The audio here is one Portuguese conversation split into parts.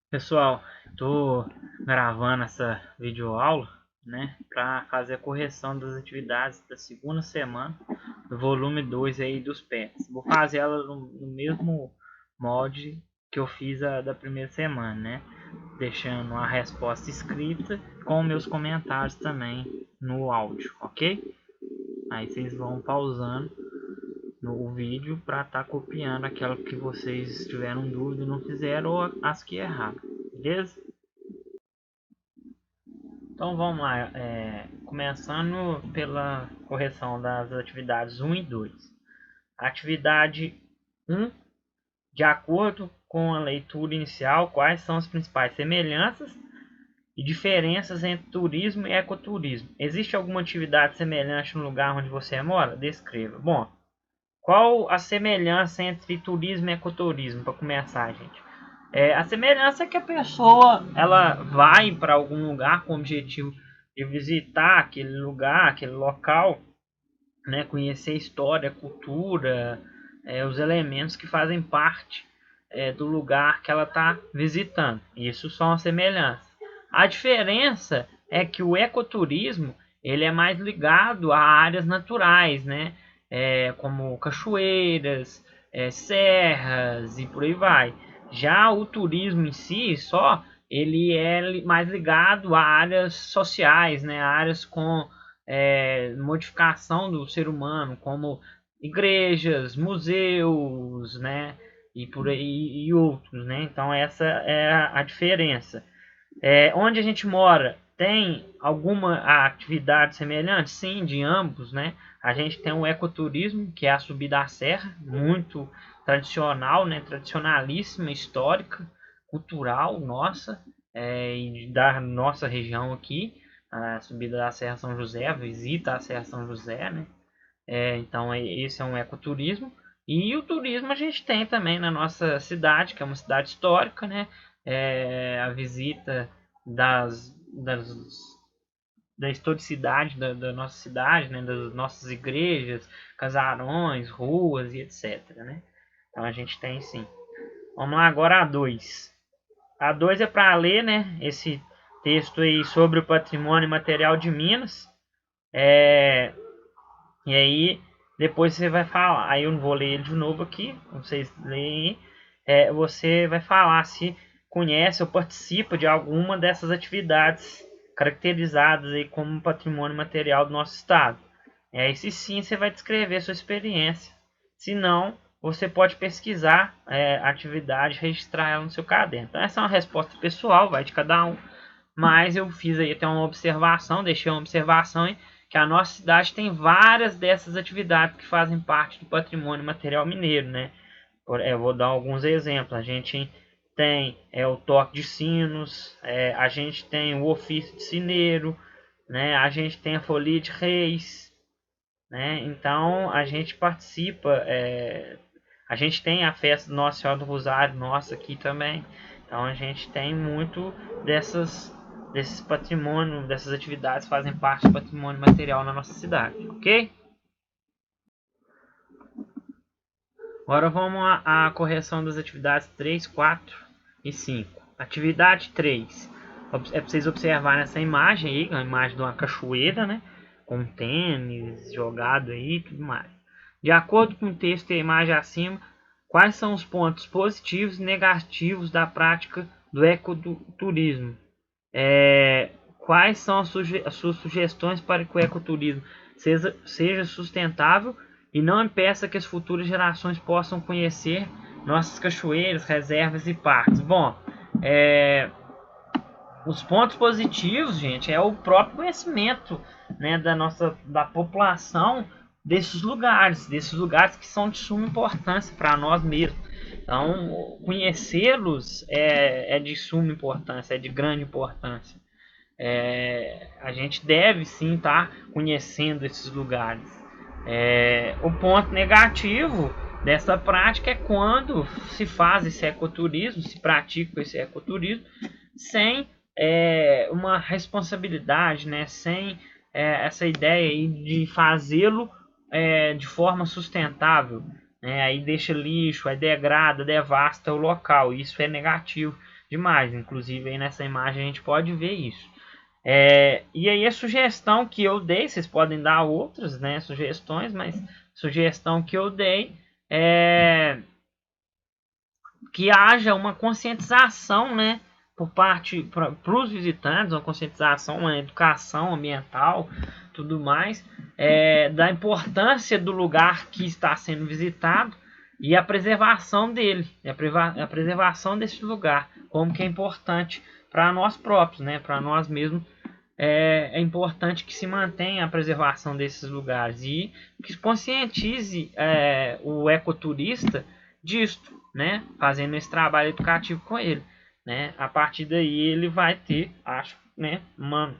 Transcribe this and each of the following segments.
Pessoal, estou gravando essa videoaula, né, para fazer a correção das atividades da segunda semana do volume 2 aí dos PETs. Vou fazer ela no mesmo molde que eu fiz a da primeira semana, né, deixando a resposta escrita com meus comentários também no áudio, ok? Aí vocês vão pausando no vídeo para estar copiando aquela que vocês tiveram dúvida e não fizeram ou as que erraram, beleza? Então vamos lá, começando pela correção das atividades 1 e 2. Atividade 1, de acordo com a leitura inicial, quais são as principais semelhanças e diferenças entre turismo e ecoturismo? Existe alguma atividade semelhante no lugar onde você mora? Descreva. Bom, qual a semelhança entre turismo e ecoturismo, para começar, gente? A semelhança é que a pessoa ela vai para algum lugar com o objetivo de visitar aquele lugar, aquele local, né, conhecer a história, a cultura, os elementos que fazem parte do lugar que ela está visitando. Isso são as semelhanças. A diferença é que o ecoturismo ele é mais ligado a áreas naturais, né, como cachoeiras, serras e por aí vai. Já o turismo em si, só ele é mais ligado a áreas sociais, né, áreas com modificação do ser humano, como igrejas, museus, né, e por aí e outros, né? Então essa é a diferença. Onde a gente mora tem alguma atividade semelhante? Sim, de ambos, né? A gente tem o ecoturismo, que é a subida à serra, muito tradicional, né? Tradicionalíssima, histórica, cultural, nossa, e da nossa região aqui, a subida da Serra São José, a visita à Serra São José, né? Então esse é um ecoturismo. E o turismo a gente tem também na nossa cidade, que é uma cidade histórica, né? A visita das, das, da historicidade da nossa cidade, né? Das nossas igrejas, casarões, ruas e etc, né? Então a gente tem sim. Vamos lá agora a 2. A 2 é para ler, né? Esse texto aí sobre o patrimônio material de Minas. E aí, depois você vai falar. Aí eu não vou ler ele de novo aqui. Vocês leem. Você vai falar se conhece ou participa de alguma dessas atividades caracterizadas aí como patrimônio material do nosso estado. Aí, se sim, você vai descrever sua experiência. Se não, você pode pesquisar a atividade, registrar ela no seu caderno. Então, essa é uma resposta pessoal, vai de cada um. Mas eu fiz aí até uma observação, deixei uma observação que a nossa cidade tem várias dessas atividades que fazem parte do patrimônio material mineiro, né? Eu vou dar alguns exemplos. A gente tem o toque de sinos, a gente tem o ofício de sineiro, né? A gente tem a folia de reis, né? Então a gente participa, a gente tem a festa do Nossa Senhora do Rosário, nossa aqui também. Então a gente tem muito desses patrimônios, dessas atividades fazem parte do patrimônio material na nossa cidade, ok? Agora vamos à correção das atividades 3, 4 e 5. Atividade 3. É para vocês observarem essa imagem aí, a imagem de uma cachoeira, né? Com tênis jogado aí e tudo mais. De acordo com o texto e a imagem acima, quais são os pontos positivos e negativos da prática do ecoturismo? Quais são as suas sugestões para que o ecoturismo seja sustentável e não impeça que as futuras gerações possam conhecer nossas cachoeiras, reservas e parques? Bom, os pontos positivos, gente, é o próprio conhecimento, né, da população desses lugares que são de suma importância para nós mesmos. Então, conhecê-los é de suma importância, é de grande importância. A gente deve sim estar conhecendo esses lugares. O ponto negativo dessa prática é quando se faz esse ecoturismo, se pratica esse ecoturismo sem uma responsabilidade, né? Sem essa ideia aí de fazê-lo de forma sustentável. Né? Aí deixa lixo, aí degrada, devasta o local. Isso é negativo. demais. Inclusive aí nessa imagem a gente pode ver isso. E aí a sugestão que eu dei, vocês podem dar outras, né, sugestões, mas sugestão que eu dei é que haja uma conscientização, né, por parte para os visitantes, uma conscientização, uma educação ambiental, tudo mais, da importância do lugar que está sendo visitado e a preservação dele, a preservação desse lugar, como que é importante para nós próprios, né, para nós mesmos. É importante que se mantenha a preservação desses lugares e que conscientize o ecoturista disto, né? Fazendo esse trabalho educativo com ele, né? A partir daí ele vai ter, acho, né, uma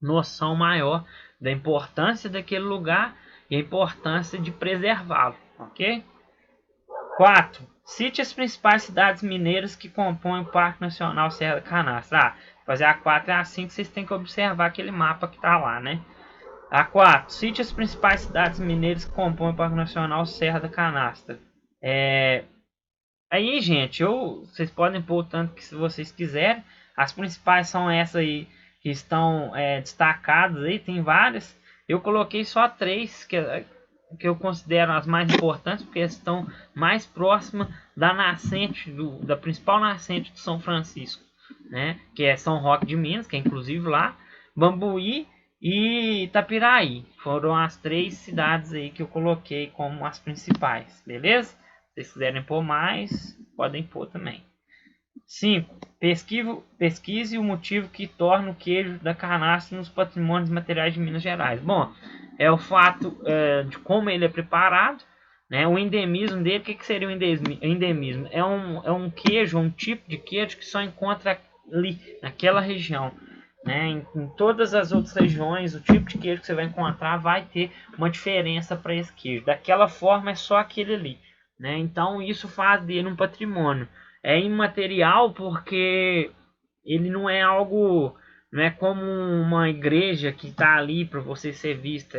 noção maior da importância daquele lugar e a importância de preservá-lo, ok? 4. Cite as principais cidades mineiras que compõem o Parque Nacional Serra da Canastra. Fazer a 4 e a 5 vocês têm que observar aquele mapa que está lá, né? A 4. Cite as principais cidades mineiras que compõem o Parque Nacional Serra da Canastra. Aí, gente, vocês podem pôr o tanto que vocês quiserem. As principais são essas aí que estão destacadas aí, tem várias. Eu coloquei só 3 que eu considero as mais importantes, porque estão mais próximas da nascente, da principal nascente de São Francisco, né? Que é São Roque de Minas, que é inclusive lá, Bambuí e Itapiraí. Foram as 3 cidades aí que eu coloquei como as principais, beleza? Se vocês quiserem pôr mais, podem pôr também. 5. Pesquise o motivo que torna o queijo da canastra nos patrimônios materiais de Minas Gerais. Bom, é o fato de como ele é preparado, né? O endemismo dele. O que seria o endemismo? É um queijo, um tipo de queijo que só encontra ali, naquela região. Né? Em todas as outras regiões, o tipo de queijo que você vai encontrar vai ter uma diferença para esse queijo. Daquela forma, é só aquele ali. Né? Então, isso faz dele um patrimônio. É imaterial porque ele não é algo, não é como uma igreja que está ali para você ser vista.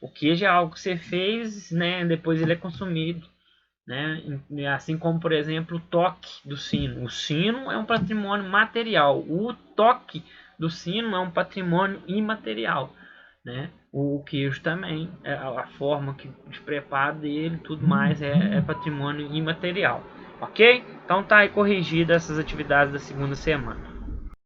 O queijo é algo que você fez, né? Depois ele é consumido, né? Assim como, por exemplo, o toque do sino. O sino é um patrimônio material. O toque do sino é um patrimônio imaterial, né? O queijo também, a forma de preparo dele, tudo mais é patrimônio imaterial, ok? Então tá aí corrigida essas atividades da segunda semana.